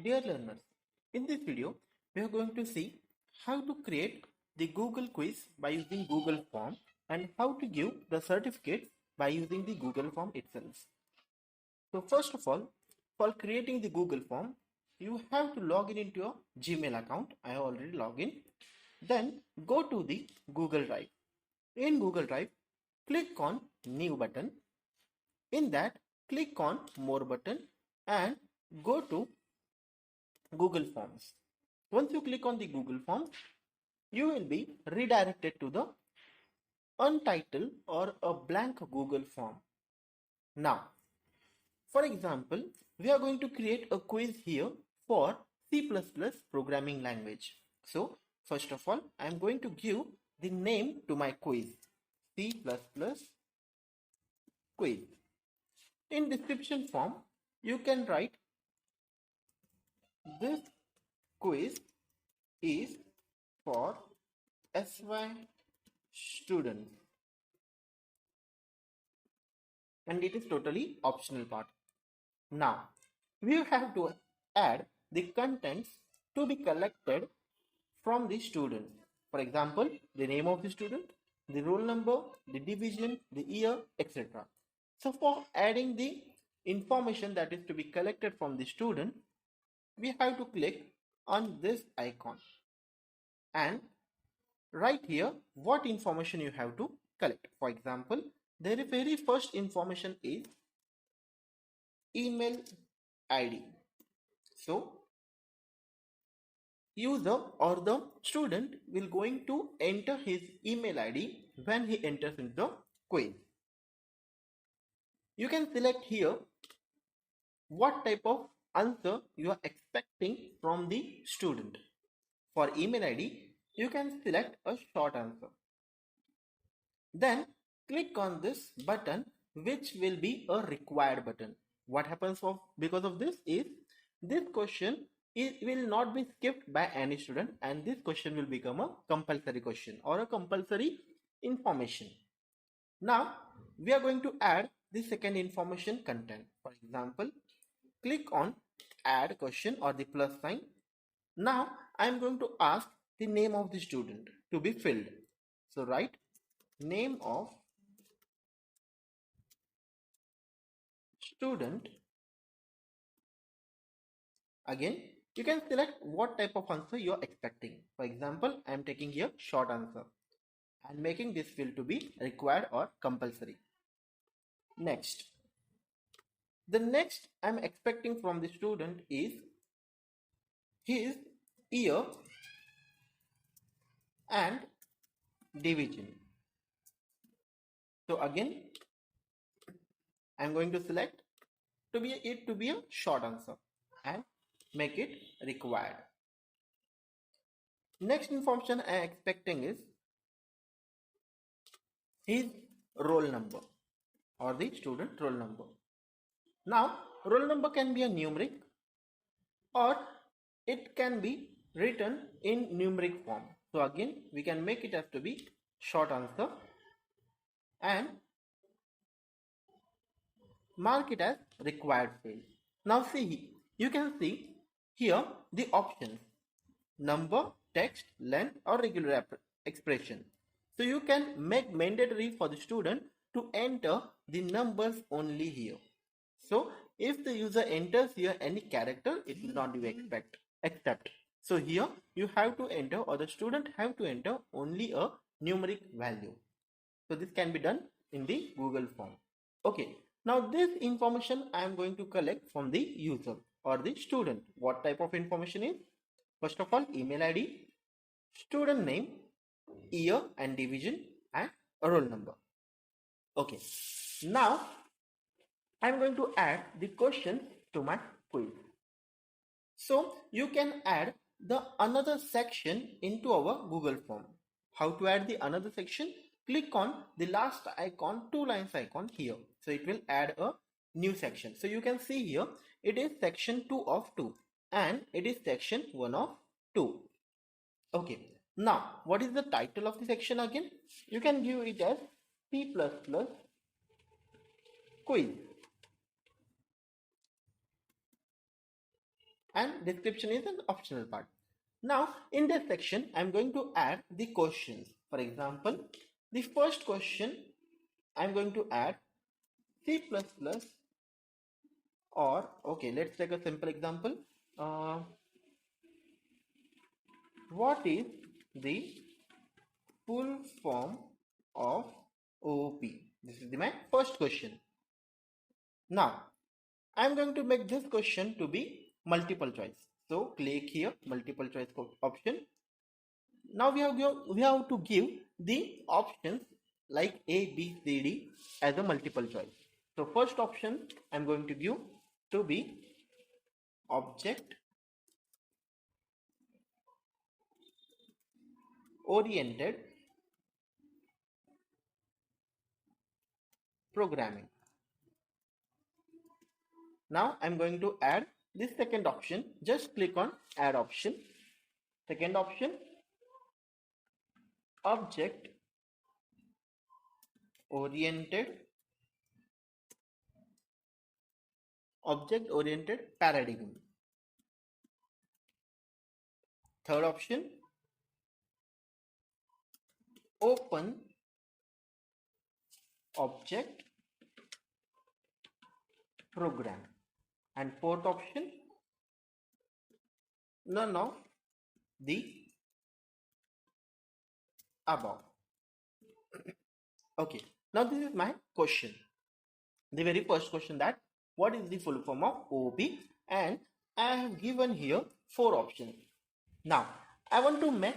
Dear learners, in this video, we are going to see how to create the Google quiz by using Google Form and how to give the certificate by using the Google Form itself. So first of all, for creating the Google Form, you have to log in into your Gmail account. I have already logged in. Then go to the Google Drive. In Google Drive, click on New button. In that, click on More button and go to Google Forms. Once you click on the Google Forms, you will be redirected to the untitled or a blank Google form. Now, for example, we are going to create a quiz here for C++ programming language. So, first of all, I am going to give the name to my quiz, C++ quiz. In description form, you can write this quiz is for SY students and it is totally optional part. Now, we have to add the contents to be collected from the student. For example, the name of the student, the roll number, the division, the year, etc. So for adding the information that is to be collected from the student, we have to click on this icon and write here what information you have to collect. For example, the very first information is email ID. So user or the student will going to enter his email ID when he enters into the quiz. You can select here what type of answer you are expecting from the student. For email ID, you can select a short answer. Then click on this button, which will be a required button. What happens because of this is this question will not be skipped by any student and this question will become a compulsory question or a compulsory information. Now we are going to add the second information content. For example, click on add question or the plus sign. Now I am going to ask the name of the student to be filled. So write name of student. Again, you can select what type of answer you are expecting. For example, I am taking here short answer and making this field to be required or compulsory. Next, the next I am expecting from the student is his year and division. So again, I am going to select it to be a short answer and make it required. Next information I am expecting is his roll number or the student roll number. Now, roll number can be a numeric or it can be written in numeric form. So again, we can make it as to be short answer and mark it as required field. Now see, you can see here the options: number, text, length or regular expression. So you can make mandatory for the student to enter the numbers only here. So if the user enters here any character, it will not be accept. So here you have to enter or the student have to enter only a numeric value. So this can be done in the Google form. Okay, now this information I am going to collect from the user or the student. What type of information is? First of all, email ID, student name, year and division and a roll number. Okay, now I am going to add the questions to my quiz. So you can add the another section into our Google form. How to add the another section? Click on the last icon, 2 lines icon here. So it will add a new section. So you can see here it is section 2 of 2 and it is section 1 of 2. Okay, now what is the title of the section again? You can give it as C++ quiz. and description is an optional part. Now in this section I'm going to add the questions. For example, the first question I'm going to add C++ or okay, let's take a simple example. Uh, what is the full form of OOP? This is my first question. Now I'm going to make this question to be multiple choice. So click here, multiple choice option. Now we have to give the options like A, B, C, D as a multiple choice. So first option I'm going to give to be object oriented programming. Now I'm going to add this second option. Just click on add option. Second option, object oriented paradigm. Third option, open object program. And fourth option, none of the above. Okay, now this is my question. The very first question, that what is the full form of OOP, and I have given here 4 options. Now I want to make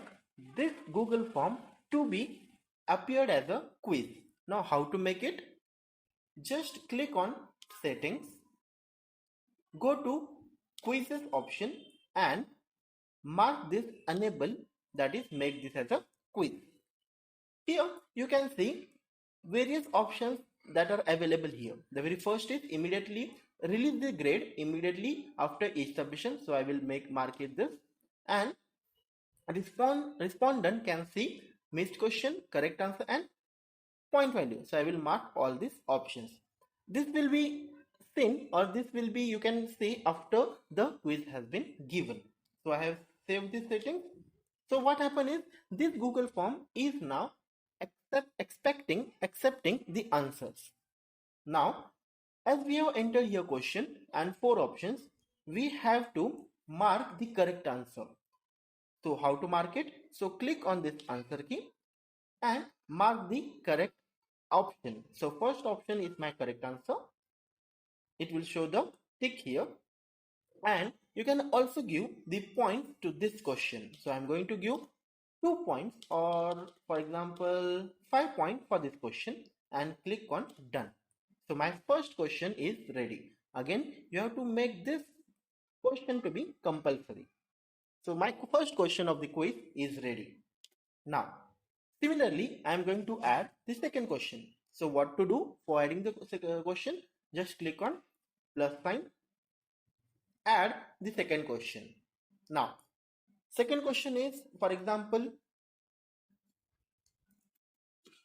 this Google form to be appeared as a quiz. Now how to make it? Just click on settings, go to quizzes option and mark this enable, that is make this as a quiz. Here you can see various options that are available here. The very first is immediately release the grade immediately after each submission. So I will mark it this, and respondent can see missed question, correct answer and point value. So I will mark all these options. This will be seen, or this will be, you can see after the quiz has been given. So I have saved this setting. So what happened is this Google form is now accepting the answers. Now as we have entered here question and 4 options, we have to mark the correct answer. So how to mark it? So click on this answer key and mark the correct option. So first option is my correct answer. It will show the tick here, and you can also give the points to this question. So I'm going to give 2 points, or for example 5 points for this question, and click on done. So my first question is ready. Again, you have to make this question to be compulsory. So my first question of the quiz is ready. Now similarly I am going to add the second question. So what to do for adding the question? Just click on plus sign, add the second question. Now second question is, for example,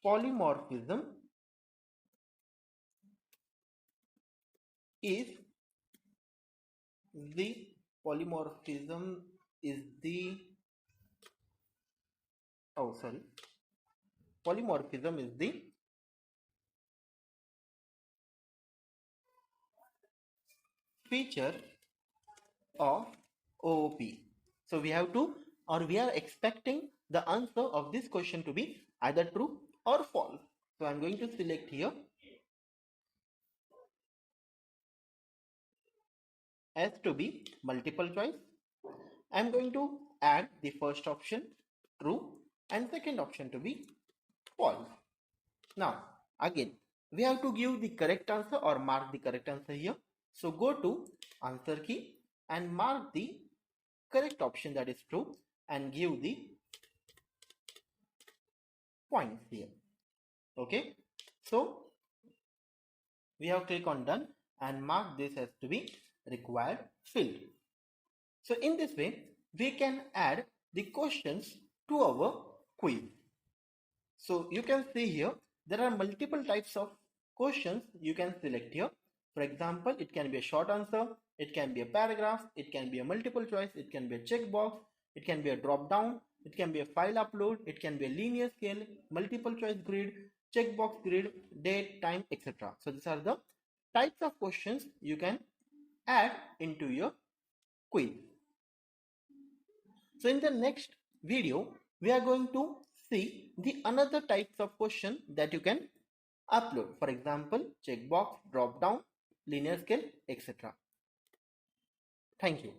polymorphism is the polymorphism is the feature of OOP. So we have to, or we are expecting the answer of this question to be either true or false. So I'm going to select here as to be multiple choice. I'm going to add the first option true and second option to be false. Now again we have to give the correct answer or mark the correct answer here. So go to answer key and mark the correct option, that is true, and give the points here. Okay, so we have click on done and mark this as to be required field. So in this way we can add the questions to our quiz. So you can see here there are multiple types of questions you can select here. For example, it can be a short answer, it can be a paragraph, it can be a multiple choice, it can be a checkbox, it can be a drop down, it can be a file upload, it can be a linear scale, multiple choice grid, checkbox grid, date, time, etc. So these are the types of questions you can add into your quiz. So in the next video, we are going to see the another types of question that you can upload. For example, checkbox, drop down, linear scale, etc. Thank you.